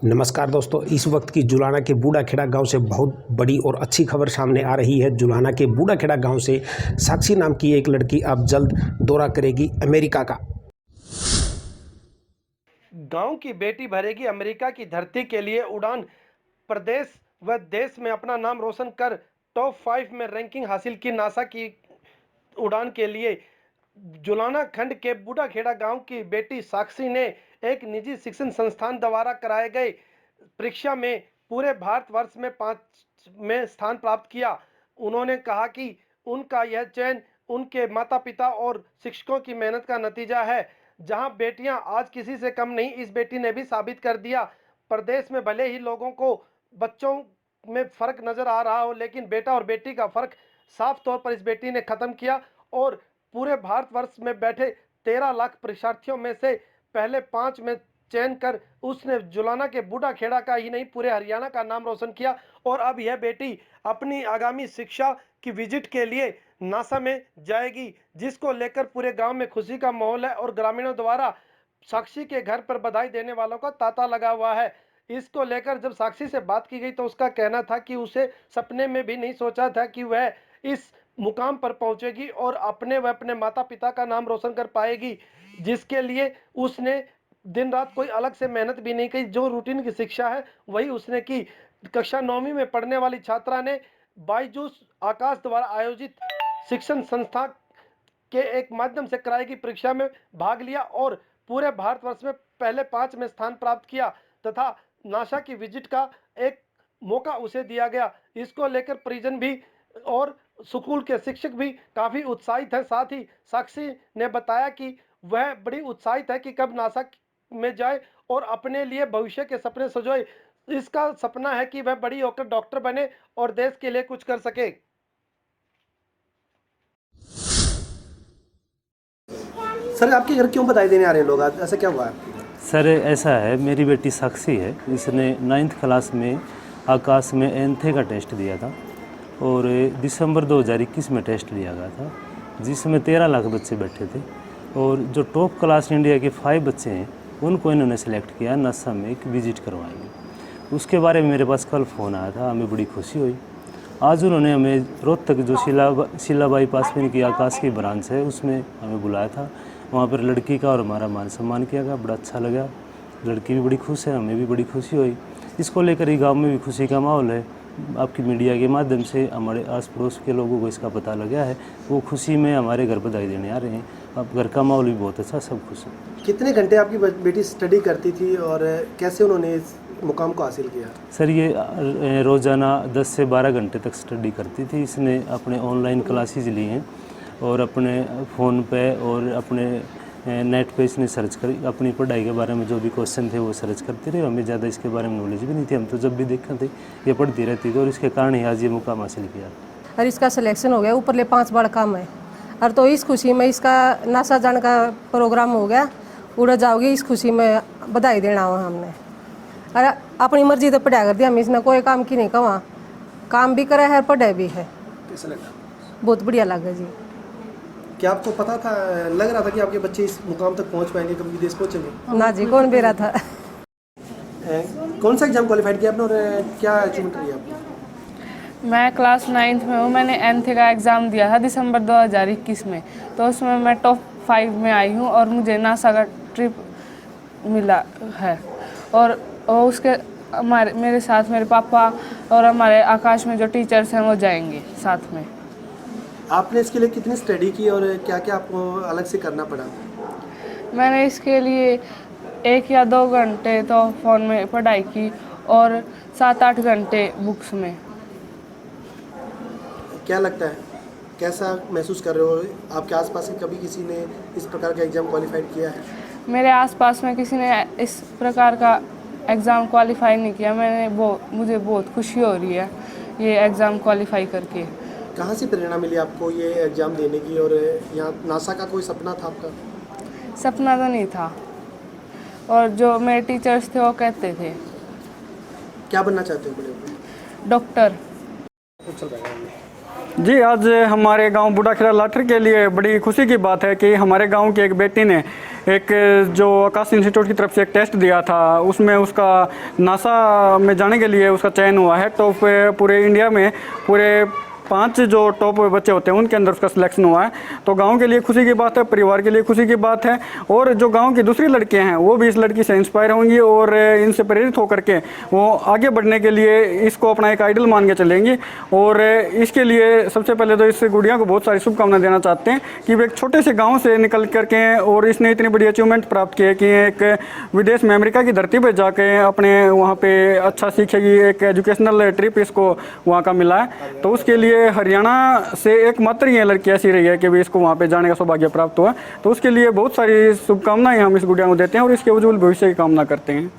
नमस्कार दोस्तों, इस वक्त की जुलाना के बूढ़ाखेड़ा गांव से बहुत बड़ी और अच्छी खबर सामने आ रही है। जुलाना के बूढ़ाखेड़ा गांव से साक्षी नाम की एक लड़की अब जल्द दौरा करेगी अमेरिका का। गांव की बेटी भरेगी अमेरिका की धरती के लिए उड़ान। प्रदेश व देश में अपना नाम रोशन कर टॉप 5 में रैंकिंग हासिल की नासा की उड़ान के लिए जुलाना खंड के बूढ़ाखेड़ा गांव की बेटी साक्षी ने एक निजी शिक्षण संस्थान द्वारा कराए गए परीक्षा में पूरे भारतवर्ष में 5 में स्थान प्राप्त किया। उन्होंने कहा कि उनका यह चयन उनके माता पिता और शिक्षकों की मेहनत का नतीजा है। जहां बेटियां आज किसी से कम नहीं, इस बेटी ने भी साबित कर दिया। प्रदेश में भले ही लोगों को बच्चों में फर्क नजर आ रहा हो, लेकिन बेटा और बेटी का फर्क साफ तौर पर इस बेटी ने खत्म किया और पूरे भारतवर्ष में बैठे 13 लाख परीक्षार्थियों में से पहले 5 में चयन कर उसने जुलाना के बूढ़ाखेड़ा का ही नहीं, पूरे हरियाणा का नाम रोशन किया। और अब यह बेटी अपनी आगामी शिक्षा की विजिट के लिए नासा में जाएगी, जिसको लेकर पूरे गांव में खुशी का माहौल है और ग्रामीणों द्वारा साक्षी के घर पर बधाई देने वालों का तांता लगा हुआ है। इसको लेकर जब साक्षी से बात की गई तो उसका कहना था कि उसे सपने में भी नहीं सोचा था कि वह इस मुकाम पर पहुंचेगी और अपने व अपने माता पिता का नाम रोशन कर पाएगी, जिसके लिए उसने दिन रात कोई अलग से मेहनत भी नहीं की। जो रूटीन की शिक्षा है वही उसने की। कक्षा 9वीं में पढ़ने वाली छात्रा ने बायजूस आकाश द्वारा आयोजित शिक्षण संस्था के एक माध्यम से कराई गई परीक्षा में भाग लिया और पूरे भारतवर्ष में पहले 5 में स्थान प्राप्त किया तथा नासा की विजिट का एक मौका उसे दिया गया। इसको लेकर परिजन भी और स्कूल के शिक्षक भी काफी उत्साहित हैं। साथ ही साक्षी ने बताया कि वह बड़ी उत्साहित है कि कब नासा में जाए और अपने लिए भविष्य के सपने सजोए। इसका सपना है कि वह बड़ी होकर डॉक्टर बने और देश के लिए कुछ कर सके। सर, आपके घर क्यों बधाई देने आ रहे हैं लोग आज? ऐसा क्या हुआ है? सर ऐसा है, मेरी बेटी साक्षी है, इसने 9th क्लास में आकाश में एंथे का टेस्ट दिया था और दिसंबर 2021 में टेस्ट लिया गया था, जिसमें 13 लाख बच्चे बैठे थे और जो टॉप क्लास इंडिया के 5 बच्चे हैं उनको इन्होंने सेलेक्ट किया, नासा में एक विजिट करवाएंगे। उसके बारे में मेरे पास कल फ़ोन आया था, हमें बड़ी खुशी हुई। आज उन्होंने हमें रोहतक जो शीलाबाई पासवान की आकाश की ब्रांच है उसमें हमें बुलाया था। वहाँ पर लड़की का और हमारा मान सम्मान किया गया, बड़ा अच्छा लगा। लड़की भी बड़ी खुश है, हमें भी बड़ी खुशी हुई। इसको लेकर ही गांव में भी खुशी का माहौल है। आपकी मीडिया के माध्यम से हमारे आस पड़ोस के लोगों को इसका पता लगा है, वो खुशी में हमारे घर बधाई देने आ रहे हैं। अब घर का माहौल भी बहुत अच्छा, सब खुश है। कितने घंटे आपकी बेटी स्टडी करती थी और कैसे उन्होंने इस मुकाम को हासिल किया? सर ये रोज़ाना 10 से 12 घंटे तक स्टडी करती थी। इसने अपने ऑनलाइन क्लासेज ली हैं और अपने फ़ोन पे और अपने नेट पे इसने सर्च कर अपनी पढ़ाई के बारे में जो भी क्वेश्चन थे वो सर्च करती रही। हमें ज़्यादा इसके बारे में नॉलेज भी नहीं थी, हम तो जब भी देखते थे ये पढ़ती रहती थी और इसके कारण ही आज ये मुकाम हासिल किया। और इसका सिलेक्शन हो गया, ऊपरले 5 बड़ा काम है और तो इस खुशी में इसका नासा जाने का प्रोग्राम हो गया। उड़ जाओगी, इस खुशी में बधाई देना हुआ हमने। अरे अपनी मर्जी तो पढ़ाया कर दिया, हम इसने कोई काम की नहीं कहा, काम भी करे है पढ़े भी है। कैसा लगा? बहुत बढ़िया लगा जी। क्या आपको पता था, लग रहा था कि आपके बच्चे इस मुकाम तक पहुंच पाएंगे, कभी विदेश पहुंचेंगे? ना जी, कौन बेरा था। कौन सा एग्जाम क्वालिफाइड किया आपने और क्या अचीवमेंट रही आपकी? मैं क्लास 9th में हूँ। मैंने एंथे का एग्ज़ाम दिया था दिसंबर 2021 में, तो उसमें मैं टॉप 5 में आई हूँ और मुझे नासा का ट्रिप मिला है। और उसके मेरे साथ मेरे पापा और हमारे आकाश में जो टीचर्स हैं वो जाएंगे साथ में। आपने इसके लिए कितनी स्टडी की और क्या क्या आपको अलग से करना पड़ा? मैंने इसके लिए 1 या 2 घंटे तो फ़ोन में पढ़ाई की और 7-8 घंटे बुक्स में। क्या लगता है, कैसा महसूस कर रहे हो? आपके आसपास से कभी किसी ने इस प्रकार का एग्ज़ाम क्वालिफाइड किया है? मेरे आसपास में किसी ने इस प्रकार का एग्ज़ाम क्वालिफाई नहीं किया। मुझे बहुत खुशी हो रही है ये एग्ज़ाम क्वालिफाई करके। कहाँ से प्रेरणा मिली आपको ये एग्ज़ाम देने की और यहाँ नासा का कोई सपना था आपका? सपना तो नहीं था और जो मेरे टीचर्स थे वो कहते थे। क्या बनना चाहते हो बड़े होकर? डॉक्टर। जी, आज हमारे गांव बूढ़ाखेड़ा लाठर के लिए बड़ी खुशी की बात है कि हमारे गांव की एक बेटी ने एक जो आकाश इंस्टीट्यूट की तरफ से एक टेस्ट दिया था, उसमें उसका नासा में जाने के लिए उसका चयन हुआ है। टॉप पूरे इंडिया में पूरे 5 जो टॉप बच्चे होते हैं उनके अंदर उसका सिलेक्शन हुआ है। तो गांव के लिए खुशी की बात है, परिवार के लिए खुशी की बात है, और जो गांव की दूसरी लड़कियां हैं वो भी इस लड़की से इंस्पायर होंगी और इनसे प्रेरित होकर के वो आगे बढ़ने के लिए इसको अपना एक आइडल मान के चलेंगी। और इसके लिए सबसे पहले तो इस गुड़िया को बहुत सारी शुभकामनाएं देना चाहते हैं कि वो एक छोटे से गाँव से निकल करके और इसने इतनी बड़ी अचीवमेंट प्राप्त की है कि एक विदेश में अमेरिका की धरती पर जाके अपने वहाँ पर अच्छा सीखेगी, एक एजुकेशनल ट्रिप इसको वहाँ का मिला है। तो उसके लिए हरियाणा से एकमात्र ये लड़की ऐसी रही है कि भी इसको वहाँ पे जाने का सौभाग्य प्राप्त हुआ। तो उसके लिए बहुत सारी शुभकामनाएं हम इस गुड़िया को देते हैं और इसके उज्जवल भविष्य की कामना करते हैं।